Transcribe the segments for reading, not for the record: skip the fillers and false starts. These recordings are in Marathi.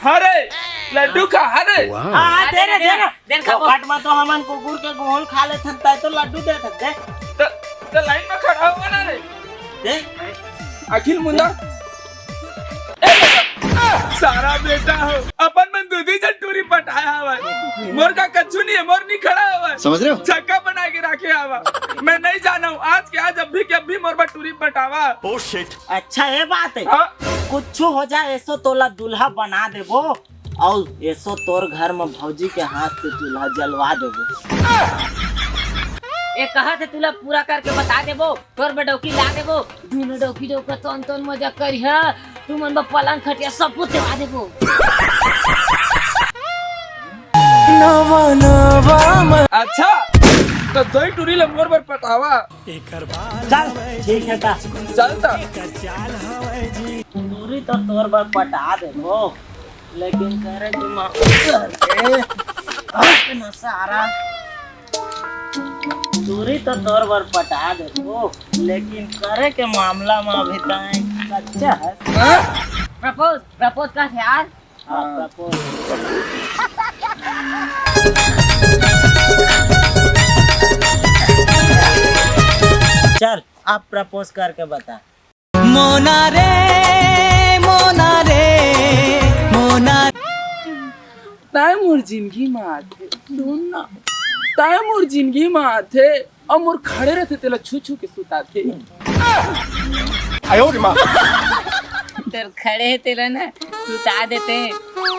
हरे लड्डू खा हरे। हाँ दे रे चौकाट में तो हमन कुकुर के गोल खा लेते हैं तो लड्डू दे दे तो लाइन में खड़ा हुआ ना रे दे अखिल मुंडा सारा बेटा हो अपन मन दूधी से टूरी पटाया हुआ मोर का कच्चू नहीं है मोर नहीं खड़ा हुआ समझ रहे हो छक्का बना के रखे हुआ मैं नहीं जाना हूँ आज के आज अभी के अभी मोर पर टूरी पटावा। Oh shit. अच्छा ये बात है कुछ हो जाए ऐसो तोला दूल्हा बना देबो और ऐसो तोर घर में भौजी के हाथ से दूल्हा जलवा देबो। एक कहा से तुला पूरा करके बता देबो तोर बेडौकी ला देबो दोनों डौकी डौका तोन मजा करिया तू मन बा पलंग खटिया सब कुछ देवा देबो। अच्छा तो दो ही टूरी ले मोर पर पटावा चल ठीक है ता चलता दूरी तो तोर पर पटा देबो लेकिन करे तुम न सारा दूरी तो तोर पर पटा देबो लेकिन करे के मामला में अभी तक कच्चा है। प्रपोज का यार हाँ प्रपोज चल आप प्रपोज करके बता। मोना रे मोना रे मोना ताय मोर जिंदगी में आथे सुन ना ताय मोर जिंदगी में आथे और मोर खड़े रहते तेला छू छू के सुताथे। आयो रे माँ तेरे खड़े है तेरा ना सुता देते हैं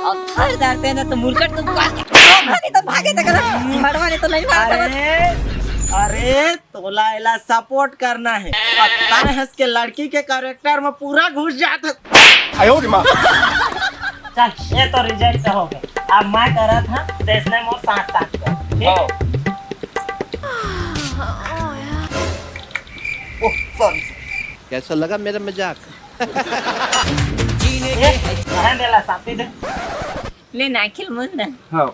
और थर डालते हैं ना तो मुर्कट तो भागे तो भागे तक ना मरवाने तो नहीं मारता। अरे तोला इला सपोर्ट करना है पता है के लड़की के कैरेक्टर में पूरा घुस जाता। आयो रे माँ चल ये तो रिजेक्ट हो गए अब मैं करा था इसने मोर साथ साथ कर ठीक ओह सॉरी कैसा लगा मेरा मजाक मेला साथी दे ले नाखिल मुंडा हाँ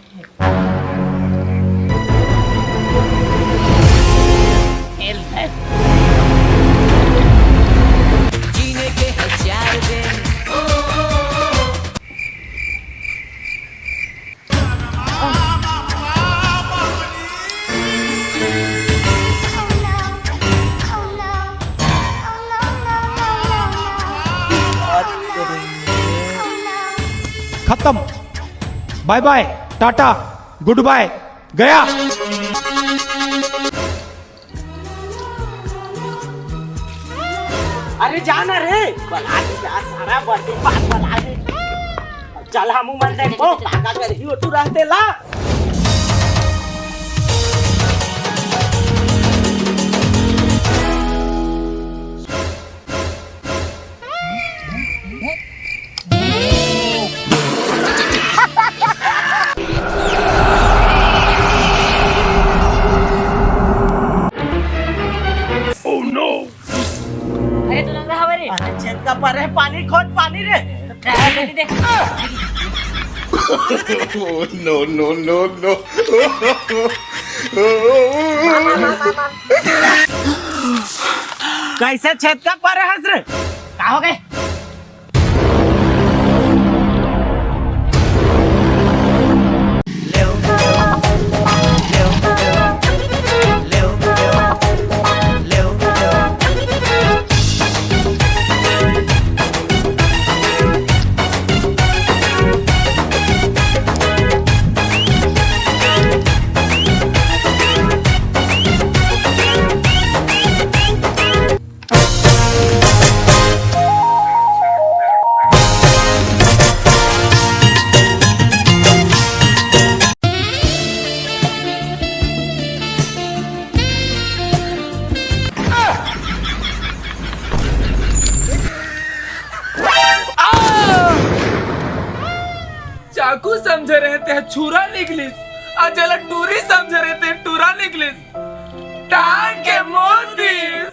जीने के हजार दिन खत्म bye bye tata goodbye गया। अरे जाना रे बला के जा सारा बर्थडे बात बला दे चल हम मन देखो काका कर ही तू रहते ला छेद का पर है पानी खोद पानी रे दे नो नो नो नो कैसे छेद का पर है हंस रे का हो गए चाकू समझे रहते हैं छुरा निकलिस आज जला टूरी समझे रहते हैं टूरा निकलिस टांग के मोड़ दिस।